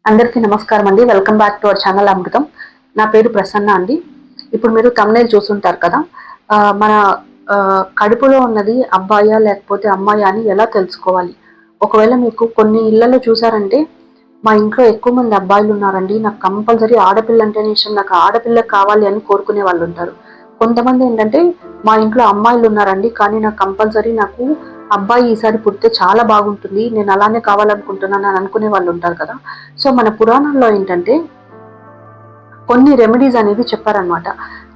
అందరికీ నమస్కారం అండి. Welcome back to our channel Amrutham. నా పేరు ప్రసన్న అండి. ఇప్పుడు మీరు థంబ్‌నెయిల్ చూసుంటారు కదా! మన కడుపులో ఉన్నది అబ్బాయా లేకపోతే అమ్మాయా అని ఎలా తెలుసుకోవాలి? ఒకవేళ మీకు కొన్ని ఇళ్లలో చూసారంటే, మా ఇంట్లో ఎక్కువ మంది అబ్బాయిలున్నారండి. నాకు కంపల్సరీ ఆడపిల్ల అంటేనే ఇష్టం. నాకు ఆడపిల్ల కావాలి అని కోరుకునే వాళ్ళుంటారు. కొంతమంది ఏంటంటే, మా ఇంట్లో అమ్మాయిలున్నారండి. కానీ నాకు అబ్బాయి ఈసారి పుడితే చాలా బాగుంటుంది. నేను అలానే కావాలనుకుంటున్నాను అని అనుకునే వాళ్ళుంటారు కదా! సో, మన పురాణాల్లో ఏంటంటే కొన్ని రెమెడీస్ అనేది చెప్పారనమాట.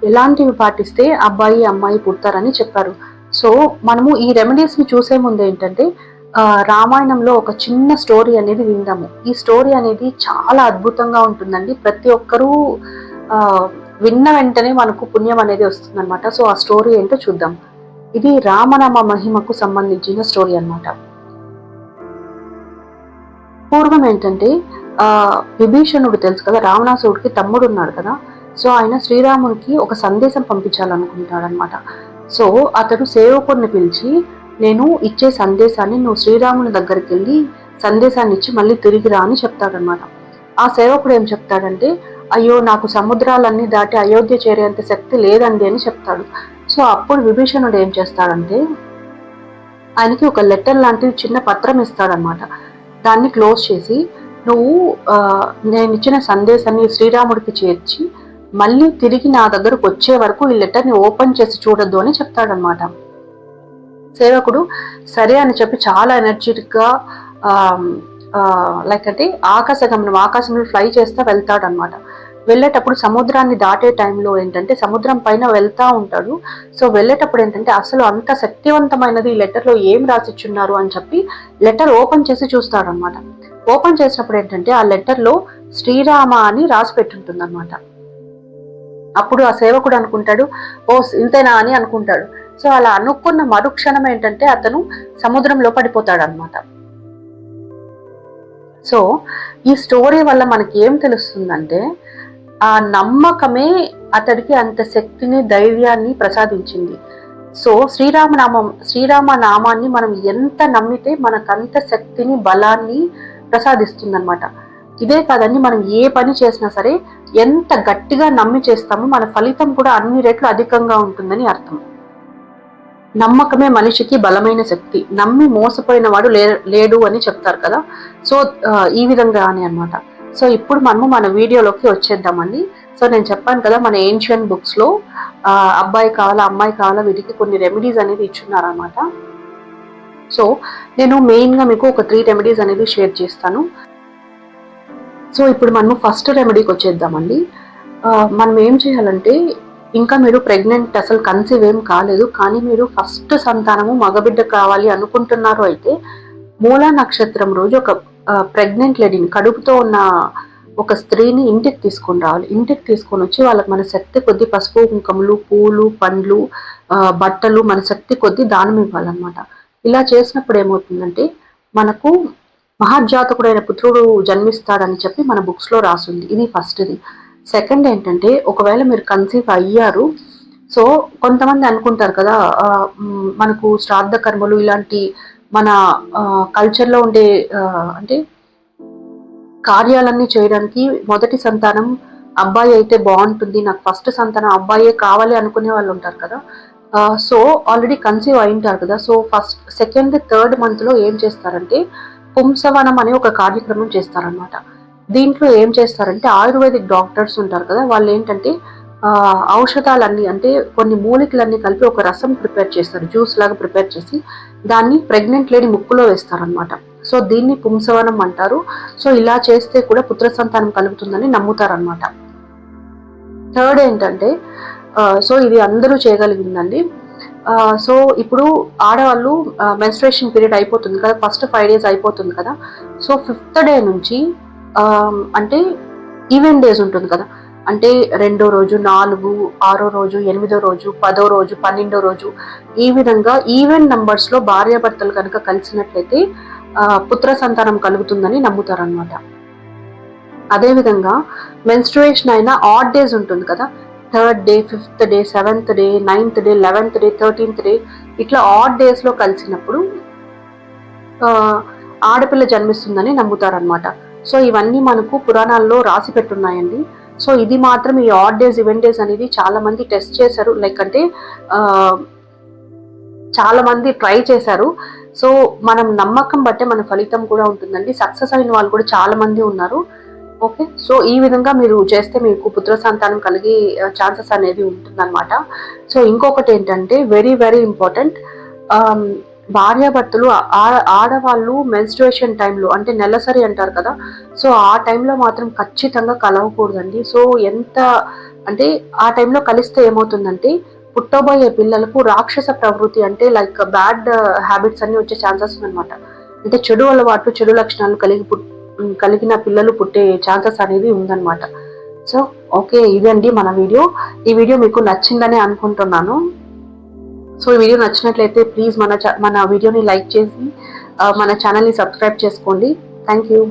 ఎలాంటివి పాటిస్తే అబ్బాయి, అమ్మాయి పుడతారని చెప్పారు. సో, మనము ఈ రెమెడీస్‌ని చూసే ముందు ఏంటంటే రామాయణంలో ఒక చిన్న స్టోరీ అనేది విందాము. ఈ స్టోరీ అనేది చాలా అద్భుతంగా ఉంటుందండి. ప్రతి ఒక్కరూ ఆహ్, విన్న వెంటనే మనకు పుణ్యం అనేది వస్తుందనమాట. సో, ఆ స్టోరీ ఏంటో చూద్దాం. ఇది రామనామ మహిమకు సంబంధించిన స్టోరీ అన్నమాట. పూర్వం ఏంటంటే విభీషణుడు తెలుసు కదా, రావణాసురుడికి తమ్ముడు ఉన్నాడు కదా. సో ఆయన శ్రీరామునికి ఒక సందేశం పంపించాలనుకుంటాడనమాట. సో అతడు సేవకుడిని పిలిచి, నేను ఇచ్చే సందేశాన్ని నువ్వు శ్రీరాముని దగ్గరికి వెళ్ళి సందేశాన్ని ఇచ్చి మళ్ళీ తిరిగి రా అని చెప్తాడనమాట. ఆ సేవకుడు ఏం చెప్తాడంటే, అయ్యో నాకు సముద్రాలన్నీ దాటి అయోధ్య చేరేంత శక్తి లేదండి అని చెప్తాడు. సో అప్పుడు విభీషణుడు ఏం చేస్తాడంటే, ఆయనకి ఒక లెటర్ లాంటిది చిన్న పత్రం ఇస్తాడనమాట. దాన్ని క్లోజ్ చేసి, నువ్వు నేను ఇచ్చిన సందేశాన్ని శ్రీరాముడికి చేర్చి మళ్ళీ తిరిగి నా దగ్గరకు వచ్చే వరకు ఈ లెటర్ని ఓపెన్ చేసి చూడొద్దు అని చెప్తాడనమాట. సేవకుడు సరే అని చెప్పి చాలా ఎనర్జెటిక్గా లైక్ అంటే ఆకాశంలో ఫ్లై చేస్తా వెళ్తాడనమాట. వెళ్ళేటప్పుడు సముద్రాన్ని దాటే టైంలో ఏంటంటే సముద్రం పైన వెళ్తా ఉంటాడు. సో వెళ్ళేటప్పుడు ఏంటంటే అసలు అంత శక్తివంతమైనది ఈ లెటర్లో ఏం రాసిచ్చున్నారు అని చెప్పి లెటర్ ఓపెన్ చేసి చూస్తాడనమాట. ఓపెన్ చేసినప్పుడు ఏంటంటే ఆ లెటర్లో శ్రీరామ అని రాసి పెట్టుంటుంది అనమాట. అప్పుడు ఆ సేవకుడు అనుకుంటాడు, ఓ ఇంతేనా అని అనుకుంటాడు. సో అలా అనుకున్న మరుక్షణం ఏంటంటే అతను సముద్రంలో పడిపోతాడు అనమాట. సో ఈ స్టోరీ వల్ల మనకి ఏం తెలుస్తుందంటే, ఆ నమ్మకమే అతడికి అంత శక్తిని, ధైర్యాన్ని ప్రసాదించింది. సో శ్రీరామ నామాన్ని మనం ఎంత నమ్మితే మనకంత శక్తిని, బలాన్ని ప్రసాదిస్తుందన్నమాట. ఇదే కాదండి, మనం ఏ పని చేసినా సరే ఎంత గట్టిగా నమ్మి చేస్తామో మన ఫలితం కూడా అన్ని రెట్లు అధికంగా ఉంటుందని అర్థం. నమ్మకమే మనిషికి బలమైన శక్తి. నమ్మి మోసపోయిన వాడు లేడు అని చెప్తారు కదా. సో ఈ విధంగానే అనమాట. సో ఇప్పుడు మనము మన వీడియోలోకి వచ్చేద్దామండి. సో నేను చెప్పాను కదా, మన ఏన్షియన్ బుక్స్ లో అబ్బాయి కావాలా, అమ్మాయి కావాలా, వీటికి కొన్ని రెమెడీస్ అనేది ఇచ్చున్నారనమాట. సో నేను మెయిన్ గా మీకు ఒక 3 రెమెడీస్ అనేది షేర్ చేస్తాను. సో ఇప్పుడు మనము ఫస్ట్ రెమెడీకి వచ్చేద్దామండి. మనం ఏం చేయాలంటే, ఇంకా మీరు ప్రెగ్నెంట్, అసలు కన్సీవ్ ఏం కాలేదు, కానీ మీరు ఫస్ట్ సంతానము మగబిడ్డ కావాలి అనుకుంటున్నారు అయితే మూలా నక్షత్రం రోజు ఒక ప్రెగ్నెంట్ లేడీని, కడుపుతో ఉన్న ఒక స్త్రీని ఇంటికి తీసుకొని రావాలి. ఇంటికి తీసుకొని వచ్చి వాళ్ళకి మన శక్తి కొద్ది పసుపు, కుంకుమలు, పూలు, పండ్లు, బట్టలు మన శక్తి కొద్ది దానం ఇవ్వాలన్నమాట. ఇలా చేసినప్పుడు ఏమవుతుందంటే మనకు మహాజాతకుడైన పుత్రుడు జన్మిస్తాడని చెప్పి మన బుక్స్ లో రాసింది. ఇది ఫస్ట్ది. సెకండ్ ఏంటంటే, ఒకవేళ మీరు కన్సీవ్ అయ్యారు, సో కొంతమంది అనుకుంటారు కదా, మనకు శ్రాద్ధ కర్మలు ఇలాంటి మన కల్చర్లో ఉండే అంటే కార్యాలన్నీ చేయడానికి మొదటి సంతానం అబ్బాయి అయితే బాగుంటుంది, నాకు ఫస్ట్ సంతానం అబ్బాయే కావాలి అనుకునే వాళ్ళు ఉంటారు కదా. సో ఆల్రెడీ కన్సీవ్ అయింటారు కదా. So first, second, third month లో ఏం చేస్తారంటే పుంసవనం అనే ఒక కార్యక్రమం చేస్తారనమాట. దీంట్లో ఏం చేస్తారంటే ఆయుర్వేదిక్ డాక్టర్స్ ఉంటారు కదా, వాళ్ళు ఏంటంటే ఔషధాలన్నీ అంటే కొన్ని మూలికలన్నీ కలిపి ఒక రసం ప్రిపేర్ చేస్తారు, జ్యూస్ లాగా ప్రిపేర్ చేసి దాన్ని ప్రెగ్నెంట్ లేడీ ముక్కులో వేస్తారనమాట. సో దీన్ని పుంసవనం అంటారు. సో ఇలా చేస్తే కూడా పుత్ర సంతానం కలుగుతుందని నమ్ముతారనమాట. థర్డ్ ఏంటంటే, సో ఇది అందరూ చేయగలిగిందండి. సో ఇప్పుడు ఆడవాళ్ళు మెన్స్ట్రుయేషన్ పీరియడ్ అయిపోతుంది కదా, ఫస్ట్ 5 days అయిపోతుంది కదా. సో 5th day నుంచి అంటే ఈవెన్ డేస్ ఉంటుంది కదా, అంటే 2వ రోజు, 4, 6వ రోజు, 8వ రోజు, 10వ రోజు, 12వ రోజు, ఈ విధంగా ఈవెన్ నంబర్స్ లో భార్యాభర్తలు కనుక కలిసినట్లయితే పుత్ర సంతానం కలుగుతుందని నమ్ముతారనమాట. అదేవిధంగా మెన్స్ట్రుయేషన్ అయినా ఆడ్ డేస్ ఉంటుంది కదా, 3rd day, 5th day, 7th day, 9th day, 11th day, 13th day, ఇట్లా ఆడ్ డేస్ లో కలిసినప్పుడు ఆడపిల్ల జన్మిస్తుందని నమ్ముతారనమాట. సో ఇవన్నీ మనకు పురాణాల్లో రాసి పెట్టున్నాయండి. సో ఇది మాత్రం ఈ ఆడ్ డేస్, ఈవెంట్ డేస్ అనేది చాలా మంది టెస్ట్ చేశారు, లైక్ అంటే చాలా మంది ట్రై చేశారు. సో మనం నమ్మకం బట్టే మన ఫలితం కూడా ఉంటుందండి. సక్సెస్ అయిన వాళ్ళు కూడా చాలా మంది ఉన్నారు. ఓకే, సో ఈ విధంగా మీరు చేస్తే మీకు పుత్ర సంతానం కలిగి ఛాన్సెస్ అనేది ఉంటుందన్నమాట. సో ఇంకొకటి ఏంటంటే వెరీ వెరీ ఇంపార్టెంట్, భార్యాభర్తలు ఆడవాళ్ళు మెన్స్ట్రుయేషన్ టైంలో అంటే నెలసరి అంటారు కదా, సో ఆ టైంలో మాత్రం ఖచ్చితంగా కలవకూడదండి. సో ఎంత అంటే ఆ టైంలో కలిస్తే ఏమవుతుందంటే పుట్టబోయే పిల్లలకు రాక్షస ప్రవృత్తి అంటే లైక్ బ్యాడ్ హ్యాబిట్స్ అన్ని వచ్చే ఛాన్సెస్ ఉందన్నమాట. అంటే చెడు అలవాట్లు, చెడు లక్షణాలు కలిగిన పిల్లలు పుట్టే ఛాన్సెస్ అనేది ఉందన్నమాట. సో ఓకే, ఇదండి మన వీడియో. ఈ వీడియో మీకు నచ్చిందని అనుకుంటున్నాను. సో ఈ వీడియో నచ్చినట్లయితే ప్లీజ్ మన వీడియోని లైక్ చేసి మన ఛానల్ని సబ్స్క్రైబ్ చేసుకోండి. Thank you.